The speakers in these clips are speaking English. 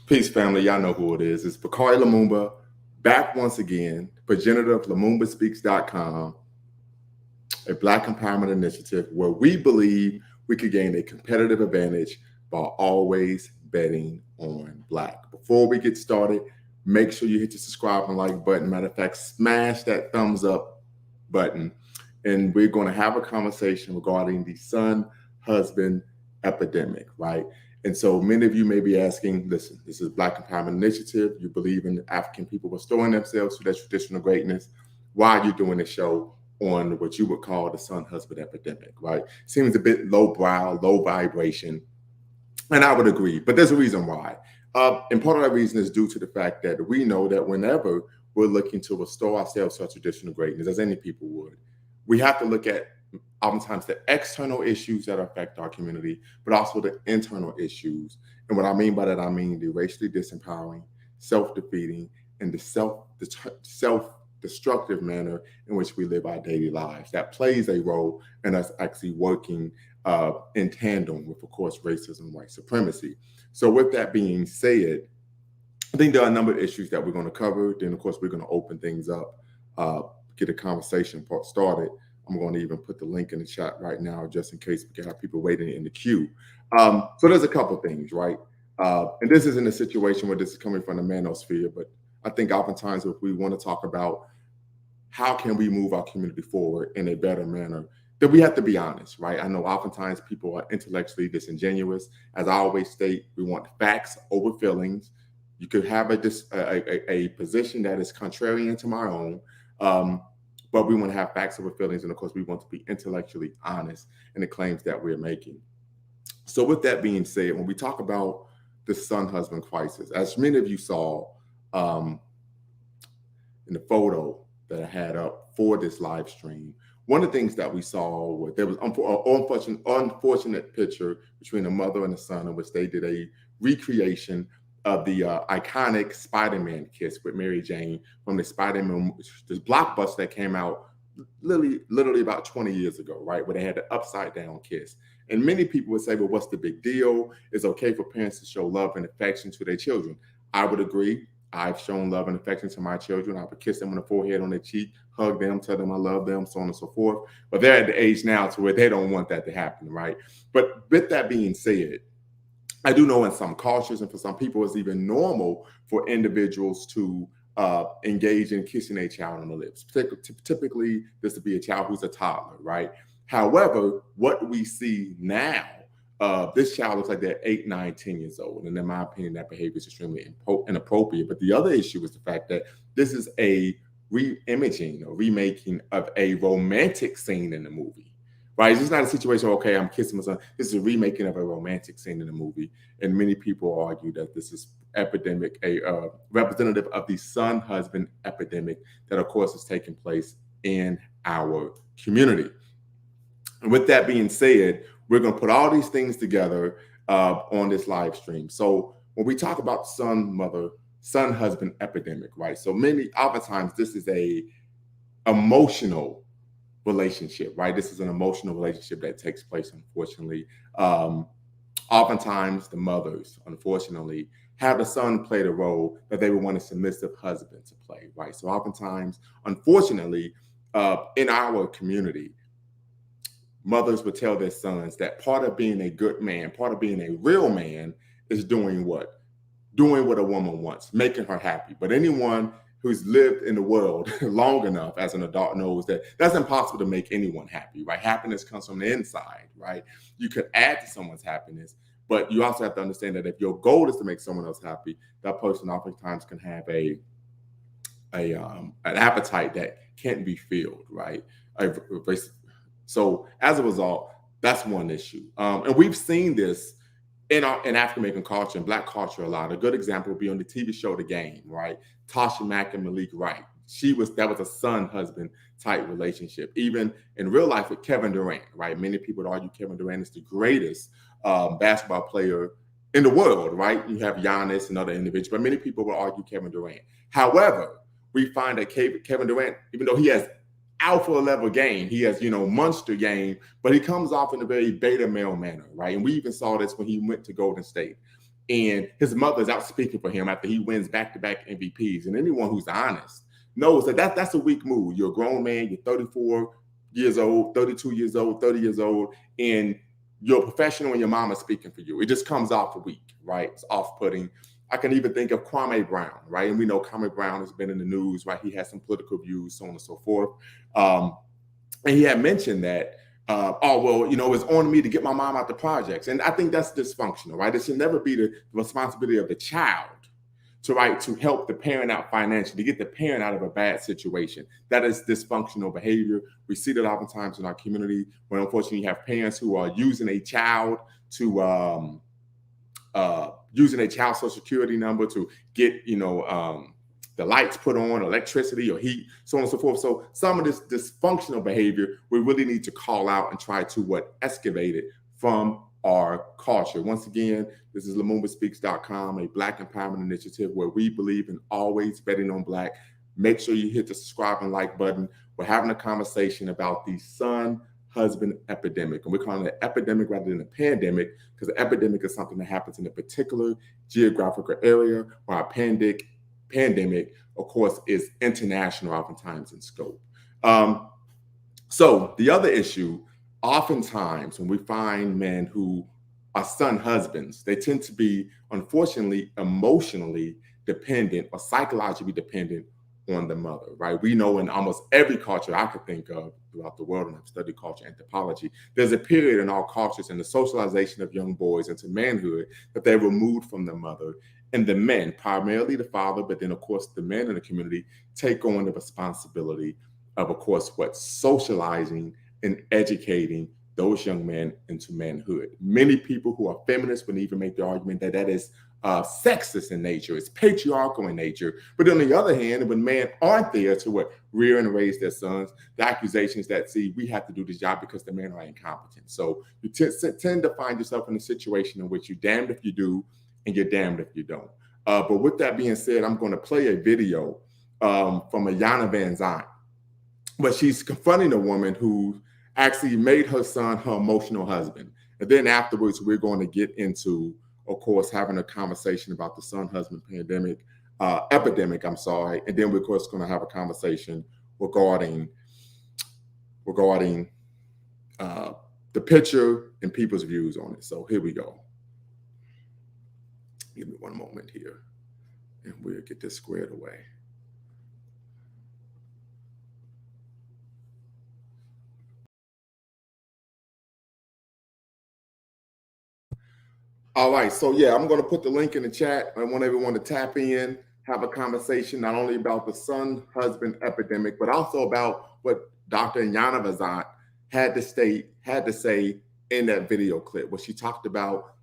Peace, family. Y'all know who it is. It's Bakari Lumumba back once again, progenitor of LumumbaSpeaks.com, a Black empowerment initiative where we believe we could gain a competitive advantage by always betting on Black. Before we get started, make sure you hit the subscribe and like button. Matter of fact, smash that thumbs up button. And we're going to have a conversation regarding the son-husband epidemic, right? And so many of you may be asking, listen, this is Black Empowerment Initiative. You believe in African people restoring themselves to their traditional greatness. Why are you doing a show on what you would call the son-husband epidemic, right? Seems a bit low-brow, low vibration. And I would agree, but there's a reason why. And part of that reason is due to the fact that we know that whenever we're looking to restore ourselves to our traditional greatness, as any people would, we have to look at oftentimes the external issues that affect our community, but also the internal issues. And what I mean by that, I mean the racially disempowering, self-defeating, and the self-destructive manner in which we live our daily lives. That plays a role in us actually working in tandem with, of course, racism and white supremacy. So with that being said, I think there are a number of issues that we're going to cover. Then, of course, we're going to open things up, get a conversation part started. I'm going to even put the link in the chat right now just in case we can have people waiting in the queue. So there's a couple things, right? And this isn't a situation where this is coming from the manosphere, but I think oftentimes if we want to talk about how can we move our community forward in a better manner, then we have to be honest, right? I know oftentimes people are intellectually disingenuous. As I always state, we want facts over feelings. You could have a position that is contrarian to my own, but we want to have facts over feelings. And of course, we want to be intellectually honest in the claims that we're making. So with that being said, when we talk about the son-husband crisis, as many of you saw in the photo that I had up for this live stream, one of the things that we saw was there was an unfortunate picture between a mother and a son in which they did a recreation of the iconic Spider-Man kiss with Mary Jane from the Spider-Man, this blockbuster that came out literally about 20 years ago, right? Where they had the upside down kiss. And many people would say, well, what's the big deal? It's okay for parents to show love and affection to their children. I would agree. I've shown love and affection to my children. I would kiss them on the forehead, on their cheek, hug them, tell them I love them, so on and so forth. But they're at the age now to where they don't want that to happen, right? But with that being said, I do know in some cultures and for some people, it's even normal for individuals to engage in kissing a child on the lips. Typically, this would be a child who's a toddler, right? However, what we see now, this child looks like they're 8, 9, 10 years old. And in my opinion, that behavior is extremely inappropriate. But the other issue is the fact that this is a re-imaging or remaking of a romantic scene in the movie, right? It's just not a situation, okay, I'm kissing my son. This is a remaking of a romantic scene in the movie. And many people argue that this is epidemic, a representative of the son-husband epidemic that, of course, is taking place in our community. And with that being said, we're going to put all these things together on this live stream. So when we talk about son-husband epidemic, right? So oftentimes this is a emotional relationship, right? This is an emotional relationship that takes place, unfortunately. Oftentimes the mothers, unfortunately, have the son play the role that they would want a submissive husband to play, right? So oftentimes, unfortunately, in our community, mothers would tell their sons that part of being a good man, part of being a real man is doing what? Doing what a woman wants, making her happy. But anyone who's lived in the world long enough as an adult knows that that's impossible to make anyone happy, right? Happiness comes from the inside, right? You could add to someone's happiness, but you also have to understand that if your goal is to make someone else happy, that person oftentimes can have an appetite that can't be filled, right? So as a result, that's one issue. And we've seen this in African American culture and Black culture a lot. A good example would be on the TV show The Game, right? Tasha Mack and Malik Wright. That was a son-husband type relationship. Even in real life with Kevin Durant, right? Many people would argue Kevin Durant is the greatest basketball player in the world, right? You have Giannis and other individuals, but many people will argue Kevin Durant. However, we find that Kevin Durant, even though he has alpha level game. He has, monster game, but he comes off in a very beta male manner, right? And we even saw this when he went to Golden State. And his mother's out speaking for him after he wins back-to-back MVPs. And anyone who's honest knows that that's a weak move. You're a grown man, you're 34 years old, 32 years old, 30 years old, and you're a professional and your mom is speaking for you. It just comes off weak, right? It's off-putting. I can even think of Kwame Brown, right? And we know Kwame Brown has been in the news, right? He has some political views, so on and so forth. And he had mentioned that, it's on me to get my mom out the projects. And I think that's dysfunctional, right? It should never be the responsibility of the child to help the parent out financially, to get the parent out of a bad situation. That is dysfunctional behavior. We see that oftentimes in our community where unfortunately you have parents who are using a child to using a child social security number to get, the lights put on, electricity or heat, so on and so forth. So some of this dysfunctional behavior, we really need to call out and try to excavate it from our culture. Once again, this is LumumbaSpeaks.com, a Black empowerment initiative where we believe in always betting on Black. Make sure you hit the subscribe and like button. We're having a conversation about the son-husband epidemic. And we're calling it an epidemic rather than a pandemic, because the epidemic is something that happens in a particular geographical area, while a pandemic, of course, is international oftentimes in scope. So the other issue, oftentimes when we find men who are son husbands, they tend to be, unfortunately, emotionally dependent or psychologically dependent on the mother, right? We know in almost every culture I could think of throughout the world, and I've studied culture anthropology, there's a period in all cultures in the socialization of young boys into manhood that they're removed from the mother. And the men, primarily the father, but then, of course, the men in the community take on the responsibility of course, socializing and educating those young men into manhood. Many people who are feminists would even make the argument that is sexist in nature, it's patriarchal in nature. But on the other hand, when men aren't there to rear and raise their sons, the accusations that, we have to do this job because the men are incompetent. So you tend to find yourself in a situation in which you're damned if you do, and you're damned if you don't. But with that being said, I'm going to play a video from Ayana Van Zant, but she's confronting a woman who actually made her son her emotional husband. And then afterwards, we're going to get into, of course, having a conversation about the son-husband epidemic, and then we're, of course, going to have a conversation regarding the picture and people's views on it. So here we go. Give me one moment here, and we'll get this squared away. All right, so yeah, I'm going to put the link in the chat. I want everyone to tap in, have a conversation not only about the son-husband epidemic, but also about what Dr. Ayana Van Zant had to say in that video clip, where she talked about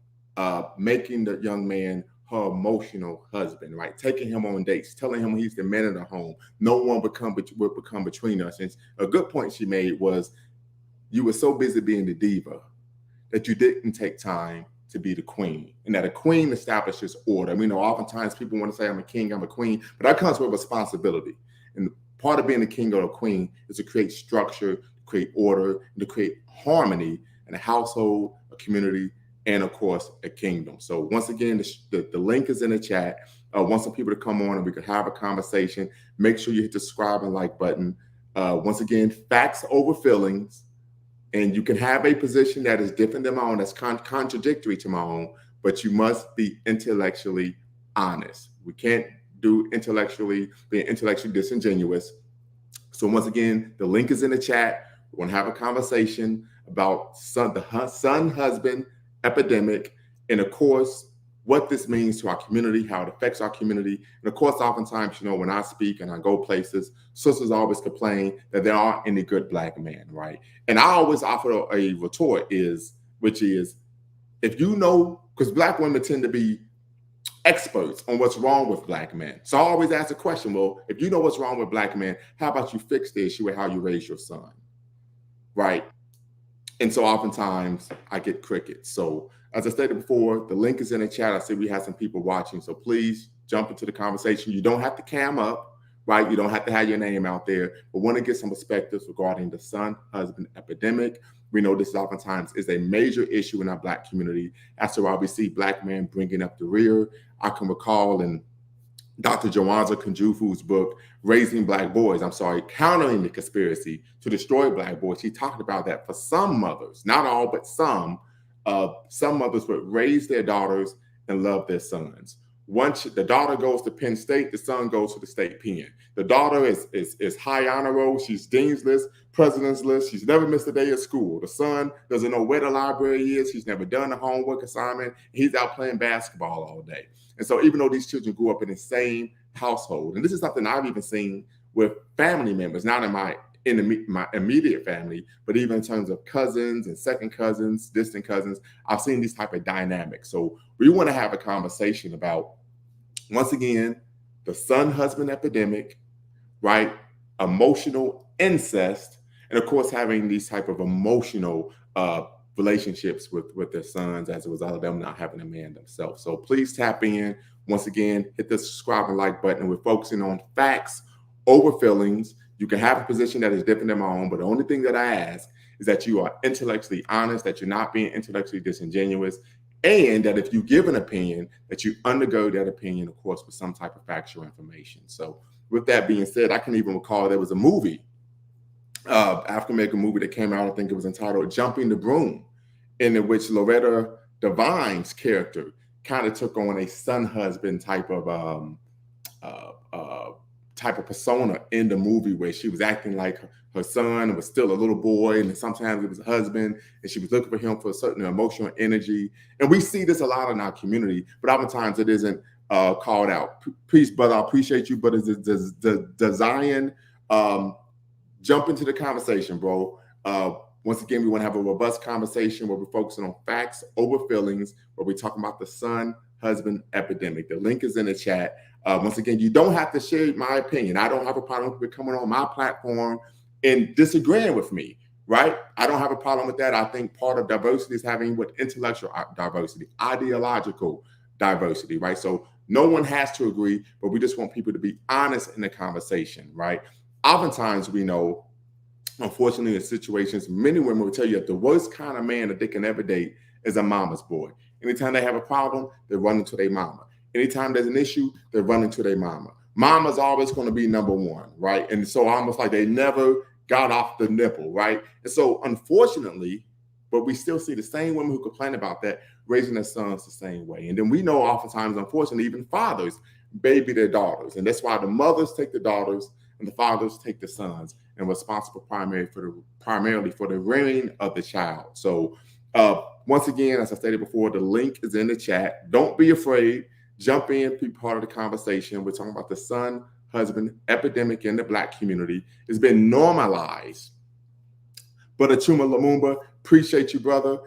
making the young man her emotional husband, right? Taking him on dates, telling him he's the man of the home. No one will become between us. And a good point she made was, you were so busy being the diva that you didn't take time to be the queen, and that a queen establishes order. We know oftentimes people want to say, I'm a king, I'm a queen, but that comes with responsibility. And part of being a king or a queen is to create structure, to create order, and to create harmony in a household, a community, and of course, a kingdom. So once again, the link is in the chat. I want some people to come on and we can have a conversation. Make sure you hit the subscribe and like button. Once again, facts over feelings. And you can have a position that is different than my own, that's contradictory to my own, but you must be intellectually honest. We can't do being intellectually disingenuous. So once again, the link is in the chat. We're going to have a conversation about the son-husband epidemic, and of course, what this means to our community, how it affects our community. And of course, oftentimes, when I speak and I go places, sisters always complain that there aren't any good Black men, right? And I always offer a retort, which is, if you know, because Black women tend to be experts on what's wrong with Black men. So I always ask the question, well, if you know what's wrong with Black men, how about you fix the issue with how you raise your son, right? And so oftentimes I get crickets. So as I stated before, the link is in the chat. I see we have some people watching. So please jump into the conversation. You don't have to cam up, right? You don't have to have your name out there, but want to get some perspectives regarding the son-husband epidemic. We know this oftentimes is a major issue in our Black community. As to why we see Black men bringing up the rear. I can recall in Dr. Jawanza Kunjufu's book, Raising Black Boys, Countering the Conspiracy to Destroy Black Boys, he talked about that for some mothers, not all, but some mothers would raise their daughters and love their sons. Once the daughter goes to Penn State, the son goes to the state pen. The daughter is high honor roll. She's dean's list, president's list. She's never missed a day of school. The son doesn't know where the library is. He's never done a homework assignment. He's out playing basketball all day. And so even though these children grew up in the same household, and this is something I've even seen with family members, not in my immediate family, but even in terms of cousins and second cousins, distant cousins, I've seen these type of dynamics. So we want to have a conversation about, once again, the son-husband epidemic, right? Emotional incest, and of course, having these type of emotional relationships with their sons as a result of them not having a man themselves. So please tap in. Once again, hit the subscribe and like button. We're focusing on facts over feelings. You can have a position that is different than my own, but the only thing that I ask is that you are intellectually honest, that you're not being intellectually disingenuous, and that if you give an opinion, that you undergird that opinion, of course, with some type of factual information. So with that being said, I can even recall there was a movie, African-American movie that came out, I think it was entitled Jumping the Broom, in which Loretta Devine's character kind of took on a son-husband type of persona in the movie, where she was acting like her son was still a little boy, and sometimes it was a husband, and she was looking for him for a certain emotional energy. And we see this a lot in our community, but oftentimes it isn't called out. Peace, brother. I appreciate you, but does Zion jump into the conversation, bro? Once again, we want to have a robust conversation where we're focusing on facts over feelings, where we're talking about the son-husband epidemic. The link is in the chat. Once again, you don't have to share my opinion. I don't have a problem with coming on my platform and disagreeing with me, right? I don't have a problem with that. I think part of diversity is having what intellectual diversity, ideological diversity, right? So no one has to agree, but we just want people to be honest in the conversation, right? Oftentimes we know, unfortunately, in situations, many women will tell you that the worst kind of man that they can ever date is a mama's boy. Anytime they have a problem, they run into their mama. Anytime there's an issue, they run into their mama. Mama's always going to be number one, right? And so almost like they never got off the nipple, right? And so unfortunately, but we still see the same women who complain about that raising their sons the same way. And then we know oftentimes, unfortunately, even fathers baby their daughters. And that's why the mothers take the daughters and the fathers take the sons, and responsible primarily for the rearing of the child. So once again, as I stated before, the link is in the chat. Don't be afraid. Jump in, be part of the conversation. We're talking about the son-husband epidemic in the Black community. It's been normalized. But Achuma Lumumba, appreciate you, brother.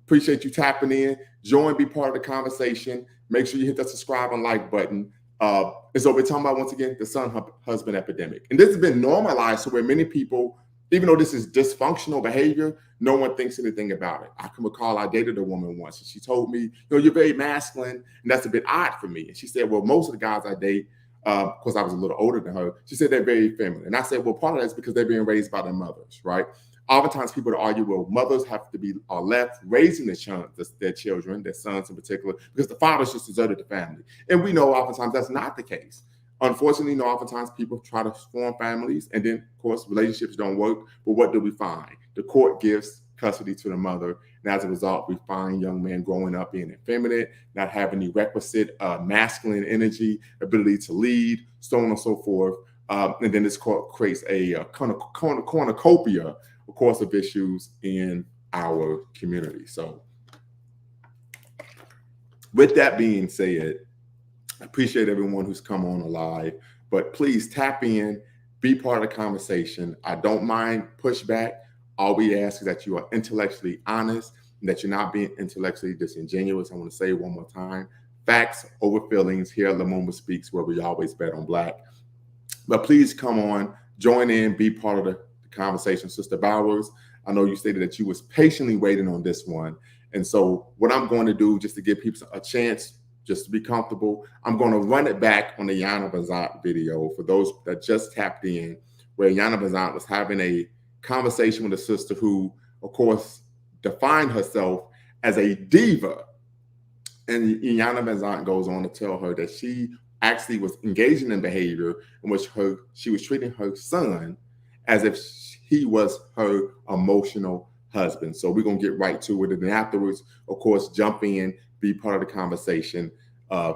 Appreciate you tapping in. Join, be part of the conversation. Make sure you hit that subscribe and like button. And so we're talking about, once again, the son-husband epidemic. And this has been normalized to where many people, even though this is dysfunctional behavior, no one thinks anything about it. I can recall I dated a woman once, and she told me, you're very masculine, and that's a bit odd for me. And she said, well, most of the guys I date, because I was a little older than her, she said they're very feminine. And I said, well, part of that is because they're being raised by their mothers, right? Oftentimes people argue, well, mothers have to be left raising their children, their sons in particular, because the fathers just deserted the family. And we know oftentimes that's not the case. Unfortunately, oftentimes people try to form families, and then, of course, relationships don't work. But what do we find? The court gives custody to the mother, and as a result, we find young men growing up being effeminate, not having the requisite masculine energy, ability to lead, so on and so forth. And then this court creates a cornucopia, of course, of issues in our community. So with that being said, I appreciate everyone who's come on live, but please tap in, be part of the conversation. I don't mind pushback. All we ask is that you are intellectually honest and that you're not being intellectually disingenuous. I want to say it one more time. Facts over feelings here at Lumumba Speaks, where we always bet on Black. But please come on, join in, be part of the conversation. Sister Bowers, I know you stated that you was patiently waiting on this one. And so what I'm going to do, just to give people a chance just to be comfortable. I'm going to run it back on the Yana Bazant video for those that just tapped in, where Yana Bazant was having a conversation with a sister who, of course, defined herself as a diva. And Yana Bazant goes on to tell her that she actually was engaging in behavior in which she was treating her son as if he was her emotional husband. So we're going to get right to it. And then afterwards, of course, jump in, be part of the conversation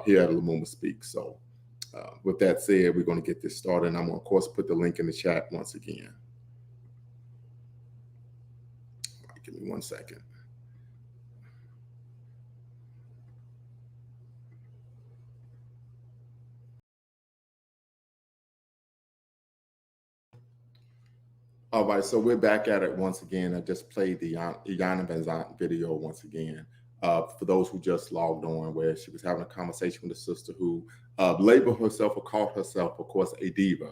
here at Lumumba Speaks. So with that said, we're going to get this started. And I'm going to, of course, put the link in the chat once again. All right, give me 1 second. All right, so we're back at it once again. I just played the Yana Bazant video once again. For those who just logged on, where she was having a conversation with a sister who labeled herself or called herself, of course, a diva.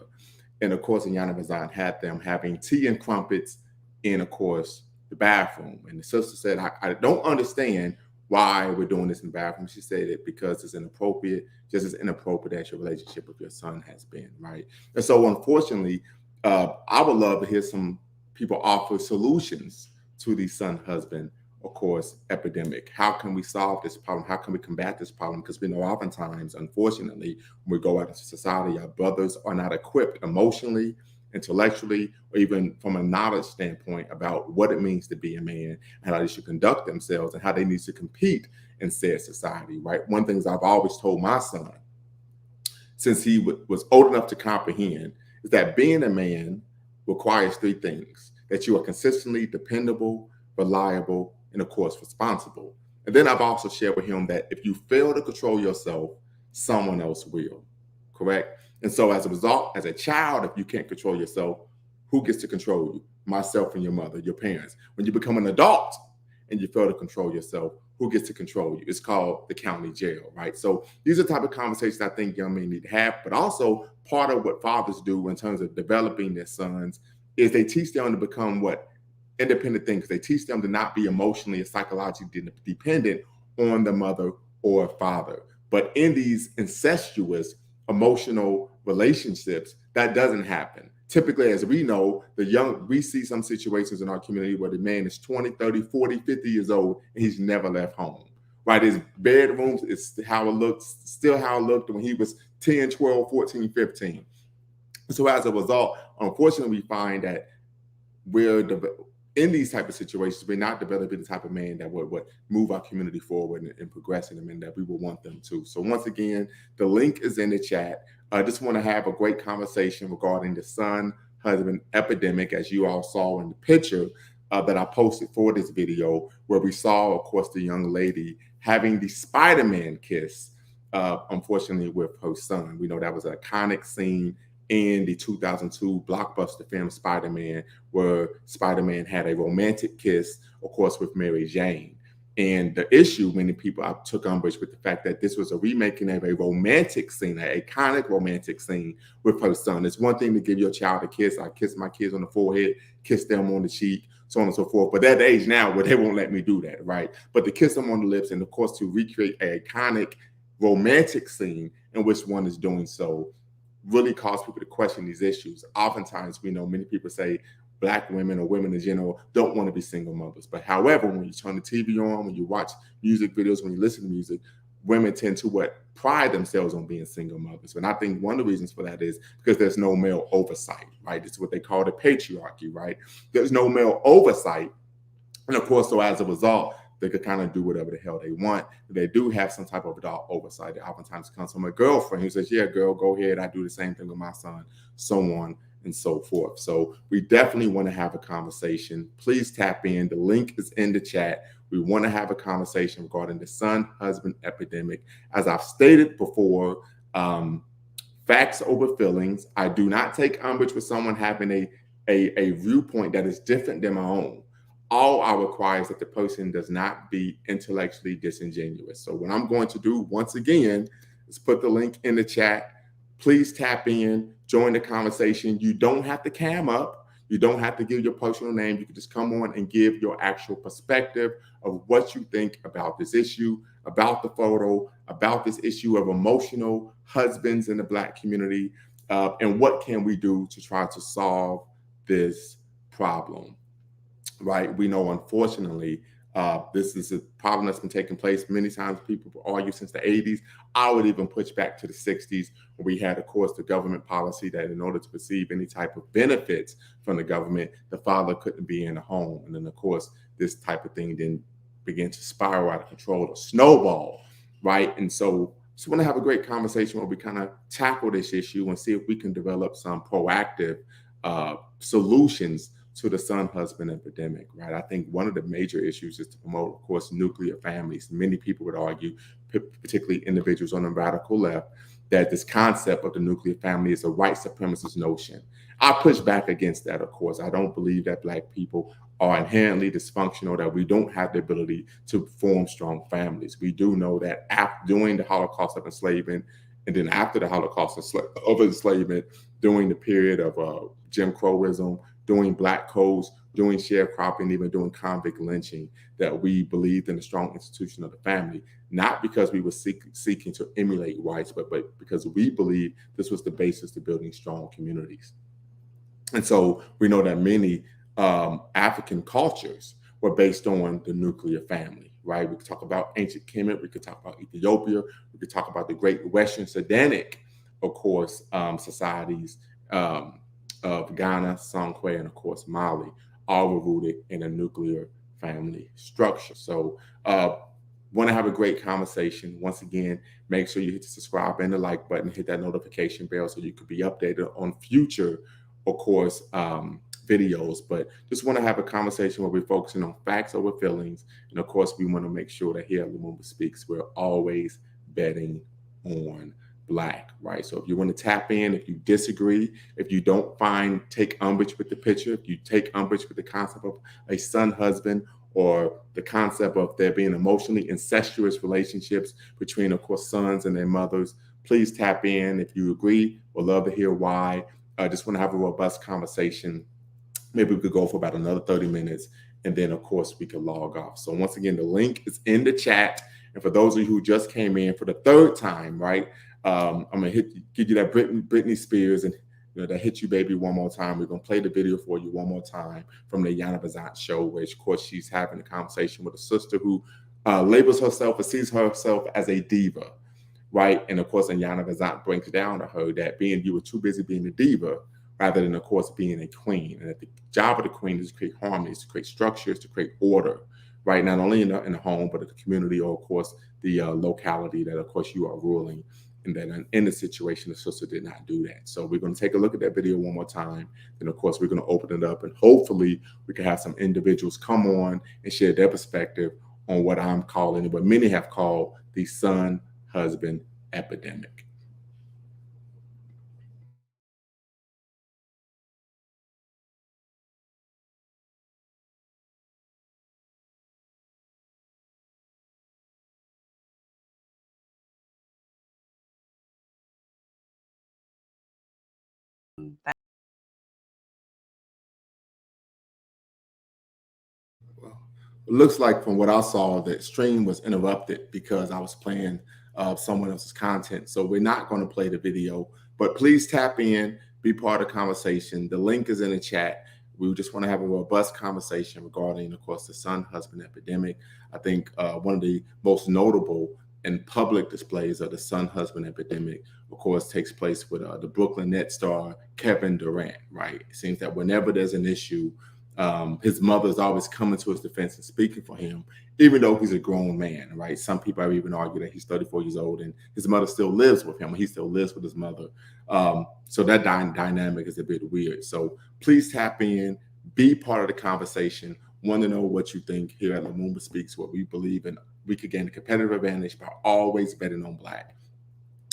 And of course, Yana Bazant had them having tea and crumpets in, of course, the bathroom. And the sister said, I don't understand why we're doing this in the bathroom. She said it because it's inappropriate, just as inappropriate as your relationship with your son has been, right? And so, unfortunately, I would love to hear some people offer solutions to the son-husband, of course, epidemic. How can we solve this problem? How can we combat this problem? Because we know oftentimes, unfortunately, when we go out into society, our brothers are not equipped emotionally, intellectually, or even from a knowledge standpoint about what it means to be a man and how they should conduct themselves and how they need to compete in said society, right? One thing I've always told my son, since he was old enough to comprehend, is that being a man requires three things: that you are consistently dependable, reliable, and of course, responsible. And then I've also shared with him that if you fail to control yourself, someone else will, correct? And so as a result, as a child, if you can't control yourself, who gets to control you? Myself and your mother, your parents. When you become an adult and you fail to control yourself, who gets to control you? It's called the county jail, right? So these are the type of conversations I think young men need to have, but also part of what fathers do in terms of developing their sons is they teach them to become what? Independent thinkers. They teach them to not be emotionally or psychologically dependent on the mother or father. But in these incestuous emotional relationships, that doesn't happen. Typically, as we know, we see some situations in our community where the man is 20, 30, 40, 50 years old, and he's never left home, right? His bedrooms is how it looks, still how it looked when he was 10, 12, 14, 15. So as a result, unfortunately, we find that we're in these type of situations, we're not developing the type of man that would move our community forward and progress in them and that we would want them to. So once again, the link is in the chat. I just want to have a great conversation regarding the son-husband epidemic, as you all saw in the picture that I posted for this video, where we saw, of course, the young lady having the Spider-Man kiss, unfortunately, with her son. We know that was an iconic scene in the 2002 blockbuster film Spider-Man, where Spider-Man had a romantic kiss, of course, with Mary Jane. And the issue, many people took umbrage with the fact that this was a remaking of a romantic scene, an iconic romantic scene with her son. It's one thing to give your child a kiss. I kiss my kids on the forehead, kiss them on the cheek, so on and so forth. But they're at the age now where they won't let me do that, right? But to kiss them on the lips and, of course, to recreate an iconic romantic scene in which one is doing so really cause people to question these issues. Oftentimes, we know many people say Black women or women in general don't want to be single mothers. But however, when you turn the TV on, when you watch music videos, when you listen to music, women tend to pride themselves on being single mothers. And I think one of the reasons for that is because there's no male oversight, right? It's what they call the patriarchy, right? There's no male oversight. And of course, so as a result, they could kind of do whatever the hell they want. They do have some type of adult oversight. It oftentimes comes from a girlfriend who says, yeah, girl, go ahead. I do the same thing with my son, so on and so forth. So we definitely want to have a conversation. Please tap in. The link is in the chat. We want to have a conversation regarding the son-husband epidemic. As I've stated before, facts over feelings. I do not take umbrage with someone having a viewpoint that is different than my own. All I require is that the person does not be intellectually disingenuous. So what I'm going to do, once again, is put the link in the chat. Please tap in, join the conversation. You don't have to cam up. You don't have to give your personal name. You can just come on and give your actual perspective of what you think about this issue, about the photo, about this issue of emotional husbands in the Black community, and what can we do to try to solve this problem. Right? We know, unfortunately, this is a problem that's been taking place many times. People argue since the 80s. I would even push back to the 60s, where we had, of course, the government policy that in order to receive any type of benefits from the government, the father couldn't be in the home. And then, of course, this type of thing then began to spiral out of control or snowball, right? And so just want to have a great conversation where we kind of tackle this issue and see if we can develop some proactive solutions to the son husband epidemic, right? I think one of the major issues is to promote, of course, nuclear families. Many people would argue, particularly individuals on the radical left, that this concept of the nuclear family is a white supremacist notion. I push back against that, of course. I don't believe that Black people are inherently dysfunctional, that we don't have the ability to form strong families. We do know that during the Holocaust of enslavement, and then after the Holocaust of enslavement, during the period of Jim Crowism, doing Black codes, doing sharecropping, even doing convict lynching, that we believed in the strong institution of the family, not because we were seeking to emulate whites, but because we believed this was the basis to building strong communities. And so we know that many African cultures were based on the nuclear family, right? We could talk about ancient Kemet, we could talk about Ethiopia, we could talk about the great Western Sudanic, of course, societies of Ghana, Sonkwe, and of course Mali, all were rooted in a nuclear family structure. So want to have a great conversation. Once again, make sure you hit the subscribe and the like button, hit that notification bell so you could be updated on future, of course, videos. But just want to have a conversation where we're focusing on facts over feelings. And of course, we want to make sure that here at Lumumba Speaks, we're always betting on Black, right? So if you want to tap in, if you disagree, if you don't take umbrage with the picture, if you take umbrage with the concept of a son husband, or the concept of there being emotionally incestuous relationships between, of course, sons and their mothers, please tap in. If you agree, we'd love to hear why. I just want to have a robust conversation. Maybe we could go for about another 30 minutes, and then, of course, we could log off. So once again, the link is in the chat. And for those of you who just came in for the third time, right, I'm gonna give you that Britney Spears and that Hit You Baby one more time. We're gonna play the video for you one more time from the Yana Bazant show, where of course she's having a conversation with a sister who labels herself or sees herself as a diva, right? And of course, Yana Bazant brings down to her that you were too busy being a diva rather than, of course, being a queen. And that the job of the queen is to create harmonies, to create structures, to create order, right? Not only in the home, but in the community, or of course the locality that, of course, you are ruling. And then in the situation, the sister did not do that. So we're going to take a look at that video one more time. And of course, we're going to open it up, and hopefully we can have some individuals come on and share their perspective on what I'm calling, and what many have called, the son-husband epidemic. Well, it looks like from what I saw, the stream was interrupted because I was playing someone else's content. So we're not going to play the video, but please tap in, be part of the conversation. The link is in the chat. We just want to have a robust conversation regarding, of course, the son-husband epidemic. I think one of the most notable and public displays of the son-husband epidemic, of course, takes place with the Brooklyn Nets star Kevin Durant, right? It seems that whenever there's an issue, his mother's always coming to his defense and speaking for him, even though he's a grown man, right? Some people have even argued that he's 34 years old and his mother still lives with him, and he still lives with his mother. So that dynamic is a bit weird. So please tap in, be part of the conversation. Want to know what you think here at Lumumba Speaks, what we believe in. We could gain a competitive advantage by always betting on Black.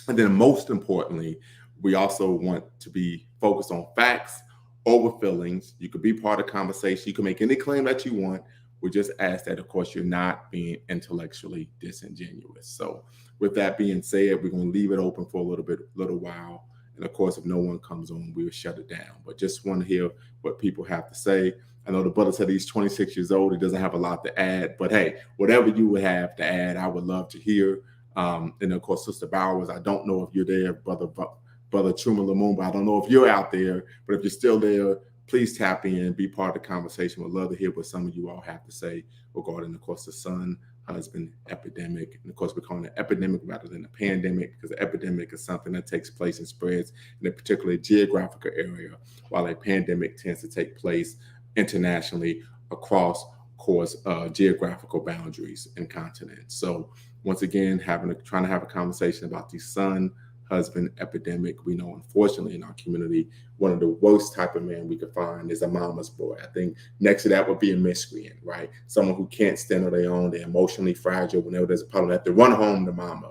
And then most importantly, we also want to be focused on facts over feelings. You could be part of the conversation. You can make any claim that you want. We just ask that, of course, you're not being intellectually disingenuous. So with that being said, we're going to leave it open for a little while. And of course, if no one comes on, we'll shut it down. But just want to hear what people have to say. I know the brother said he's 26 years old. He doesn't have a lot to add, but hey, whatever you would have to add, I would love to hear. And of course, Sister Bowers, I don't know if you're there, brother Chuma Lamumba. I don't know if you're out there, but if you're still there, please tap in, be part of the conversation. We'd love to hear what some of you all have to say regarding, of course, the son husband epidemic. And of course, we're calling it epidemic rather than a pandemic, because the epidemic is something that takes place and spreads in a particular geographical area, while a pandemic tends to take place internationally across, of course, geographical boundaries and continents. So once again, trying to have a conversation about the son husband epidemic. We know, unfortunately, in our community, one of the worst type of man we could find is a mama's boy. I think next to that would be a miscreant, right? Someone who can't stand on their own, they're emotionally fragile. Whenever there's a problem, they have to run home to mama.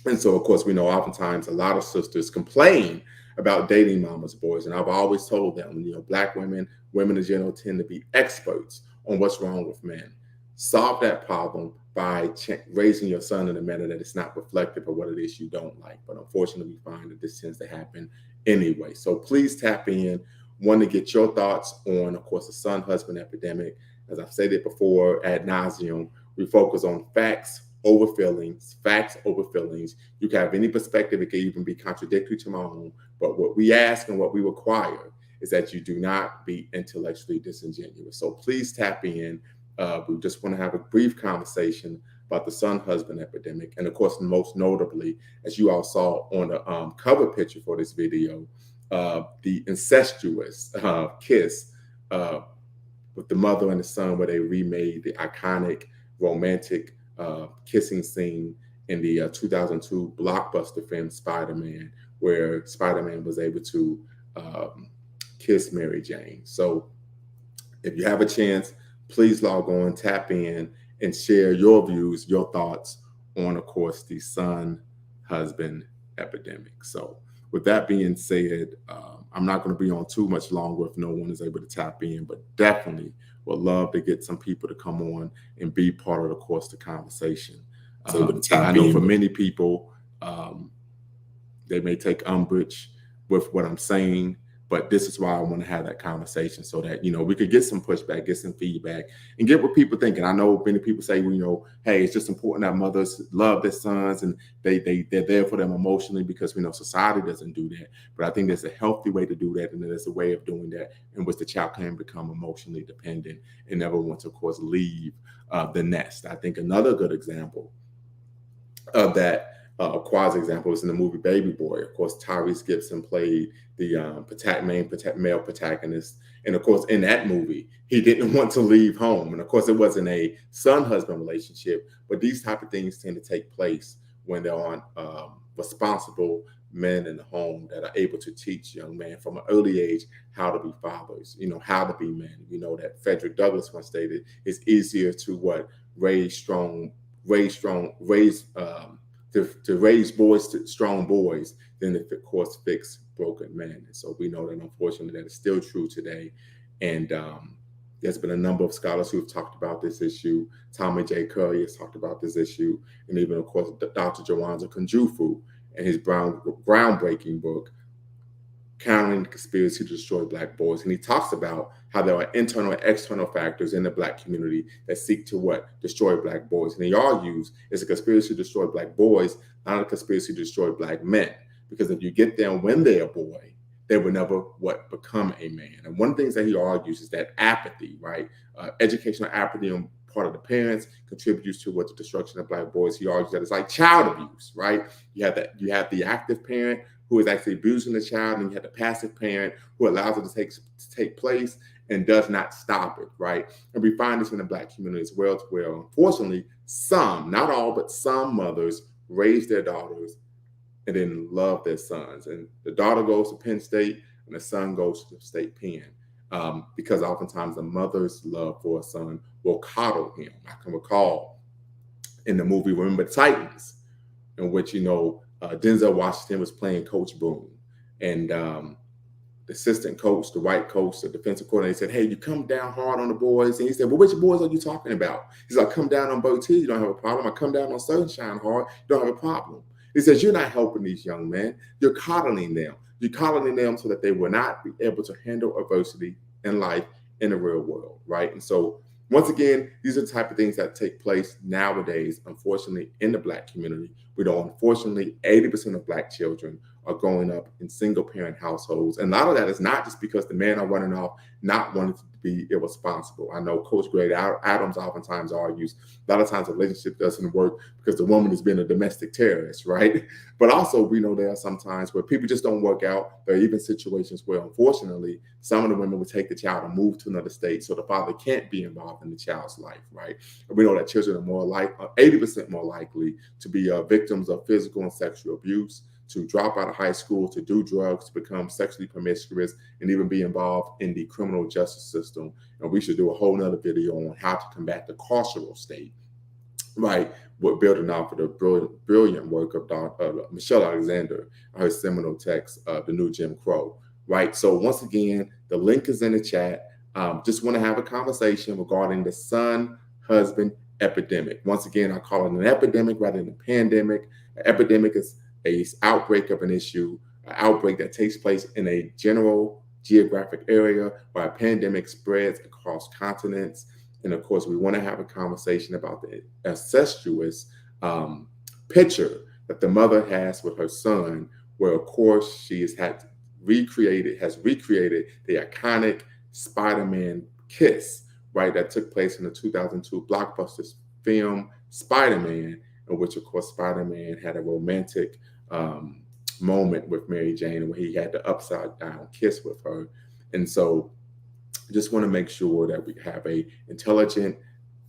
And so, of course, we know oftentimes a lot of sisters complain about dating mama's boys. And I've always told them, Black women in general tend to be experts on what's wrong with men. Solve that problem by raising your son in a manner that is not reflective of what it is you don't like. But unfortunately, we find that this tends to happen anyway. So please tap in. Want to get your thoughts on, of course, the son-husband epidemic. As I've said it before ad nauseum, we focus on facts over feelings, facts over feelings. You can have any perspective. It can even be contradictory to my own. But what we ask and what we require is that you do not be intellectually disingenuous. So please tap in. We just want to have a brief conversation about the son-husband epidemic. And of course, most notably, as you all saw on the cover picture for this video, the incestuous kiss with the mother and the son, where they remade the iconic romantic kissing scene in the 2002 blockbuster film Spider-Man, where Spider-Man was able to kiss Mary Jane. So if you have a chance, please log on, tap in, and share your views, your thoughts on, of course, the son-husband epidemic. So with that being said, I'm not going to be on too much longer if no one is able to tap in, but definitely would love to get some people to come on and be part of, the conversation. I know for many people, they may take umbrage with what I'm saying, but this is why I want to have that conversation, so that, we could get some pushback, get some feedback, and get what people thinking. I know many people say, hey, it's just important that mothers love their sons and they're there for them emotionally, because we know society doesn't do that. But I think there's a healthy way to do that, and there's a way of doing that in which the child can become emotionally dependent and never want to, of course, leave the nest. I think another good example of that, a quasi example, is in the movie Baby Boy. Of course, Tyrese Gibson played the male protagonist. And of course, in that movie, he didn't want to leave home. And of course, it wasn't a son-husband relationship, but these type of things tend to take place when there aren't responsible men in the home that are able to teach young men from an early age how to be fathers, how to be men. That Frederick Douglass once stated, it's easier to raise boys to strong boys than to, of course, fix broken men. And so we know that, unfortunately, that is still true today. And there's been a number of scholars who have talked about this issue. Tommy J. Curry has talked about this issue. And even, of course, Dr. Jawanza Kunjufu and his groundbreaking book, Countering the Conspiracy to Destroy Black Boys. And he talks about how there are internal and external factors in the Black community that seek to destroy Black boys. And he argues it's a conspiracy to destroy Black boys, not a conspiracy to destroy Black men. Because if you get them when they're a boy, they will never become a man. And one of the things that he argues is that apathy, right? Educational apathy on part of the parents contributes to the destruction of Black boys. He argues that it's like child abuse, right? You have the active parent who is actually abusing the child, and you have the passive parent who allows it to take place and does not stop it, right? And we find this in the Black community as well, to where, unfortunately, some, not all, but some mothers raise their daughters and then love their sons. And the daughter goes to Penn State and the son goes to the state pen, because oftentimes the mother's love for a son will coddle him. I can recall in the movie Remember the Titans, in which, Denzel Washington was playing Coach Boone, and the assistant coach, the white coach, the defensive coordinator said, hey, you come down hard on the boys. And he said, well, which boys are you talking about? He's like, I come down on Bo T, you don't have a problem. I come down on Sunshine hard, you don't have a problem. He says, you're not helping these young men. You're coddling them. You're coddling them so that they will not be able to handle adversity in life in the real world, right? And so, once again, these are the type of things that take place nowadays, unfortunately, in the Black community. We know, unfortunately, 80% of Black children are growing up in single parent households. And a lot of that is not just because the men are running off, not wanting to be irresponsible. I know Coach Greg Adams oftentimes argues a lot of times a relationship doesn't work because the woman has been a domestic terrorist, right? But also, we know there are some times where people just don't work out. There are even situations where, unfortunately, some of the women will take the child and move to another state so the father can't be involved in the child's life, right? And we know that children are 80% more likely to be victims of physical and sexual abuse, to drop out of high school, to do drugs, to become sexually promiscuous, and even be involved in the criminal justice system. And we should do a whole nother video on how to combat the carceral state, right? We're building off of the brilliant work of Michelle Alexander, her seminal text, The New Jim Crow, right? So once again, the link is in the chat. Just want to have a conversation regarding the son-husband epidemic. Once again, I call it an epidemic rather than a pandemic. An epidemic is an outbreak of an issue, an outbreak that takes place in a general geographic area, while a pandemic spreads across continents. And of course, we want to have a conversation about the incestuous picture that the mother has with her son, where of course she has recreated the iconic Spider-Man kiss, right? That took place in the 2002 blockbuster film Spider-Man, in which of course Spider-Man had a romantic moment with Mary Jane where he had the upside down kiss with her. And so just want to make sure that we have a intelligent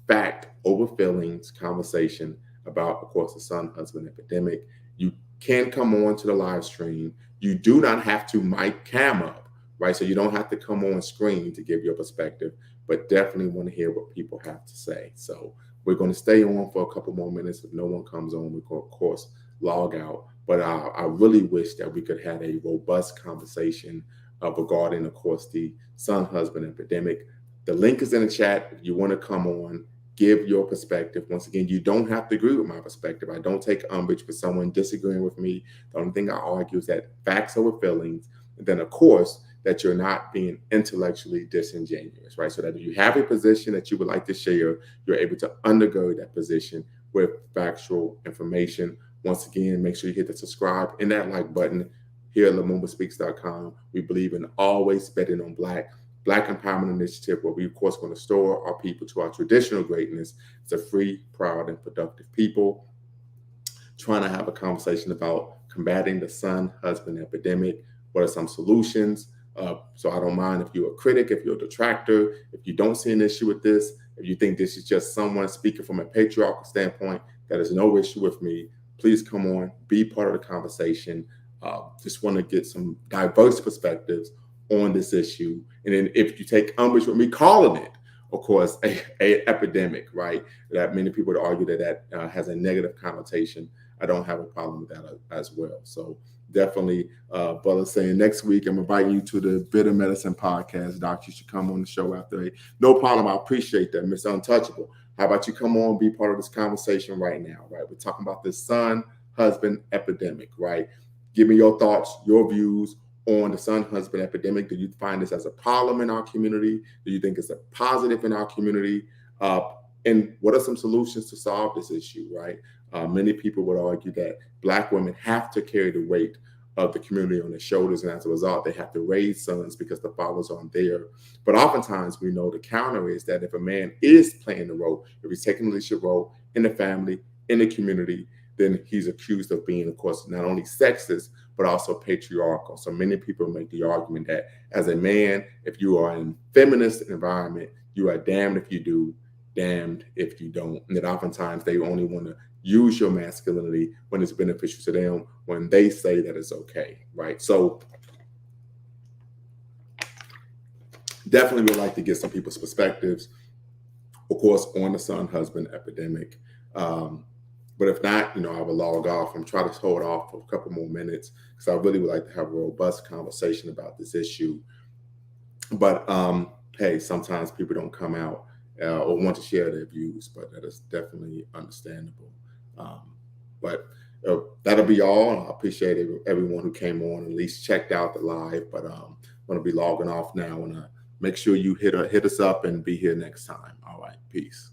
fact over feelings conversation about, of course, the son-husband epidemic. You can come on to the live stream. You do not have to mic cam up, right? So you don't have to come on screen to give your perspective, but definitely want to hear what people have to say. So we're going to stay on for a couple more minutes. If no one comes on, we can, of course, log out. But I really wish that we could have a robust conversation regarding, of course, the son-husband epidemic. The link is in the chat. If you want to come on, give your perspective. Once again, you don't have to agree with my perspective. I don't take umbrage with someone disagreeing with me. The only thing I argue is that facts over feelings. And then, of course, that you're not being intellectually disingenuous, right? So that if you have a position that you would like to share, you're able to undergird that position with factual information. Once again, make sure you hit the subscribe and that like button. Here at LumumbaSpeaks.com, we believe in always betting on Black Empowerment Initiative, where we, of course, going to restore our people to our traditional greatness as a free, proud, and productive people. Trying to have a conversation about combating the son-husband epidemic. What are some solutions? So I don't mind if you're a critic, if you're a detractor, if you don't see an issue with this, if you think this is just someone speaking from a patriarchal standpoint, that is no issue with me. Please come on, be part of the conversation. Just want to get some diverse perspectives on this issue. And then if you take umbrage with me calling it, of course, a epidemic, right? That many people would argue that has a negative connotation. I don't have a problem with that as well. So definitely, brother, saying next week I'm inviting you to the Bitter Medicine podcast. Doc, you should come on the show after. No problem. I appreciate that, Mr. Untouchable. How about you come on, be part of this conversation right now, right? We're talking about this son-husband epidemic, right? Give me your thoughts, your views on the son-husband epidemic. Do you find this as a problem in our community? Do you think it's a positive in our community? And what are some solutions to solve this issue, right? Many people would argue that Black women have to carry the weight of the community on their shoulders, and as a result, they have to raise sons because the fathers aren't there. But oftentimes, we know the counter is that if a man is playing the role, if he's taking a leadership role in the family, in the community, then he's accused of being, of course, not only sexist, but also patriarchal. So many people make the argument that as a man, if you are in a feminist environment, you are damned if you do, damned if you don't. And that oftentimes they only want to use your masculinity when it's beneficial to them, when they say that it's okay, right? So definitely would like to get some people's perspectives, of course, on the son-husband epidemic. But if not, I will log off. I'm trying to hold off for a couple more minutes because I really would like to have a robust conversation about this issue. But hey, sometimes people don't come out or want to share their views, but that is definitely understandable. But That'll be all. I appreciate everyone who came on, at least checked out the live. But I'm going to be logging off now, and make sure you hit us up and be here next time. All right, peace.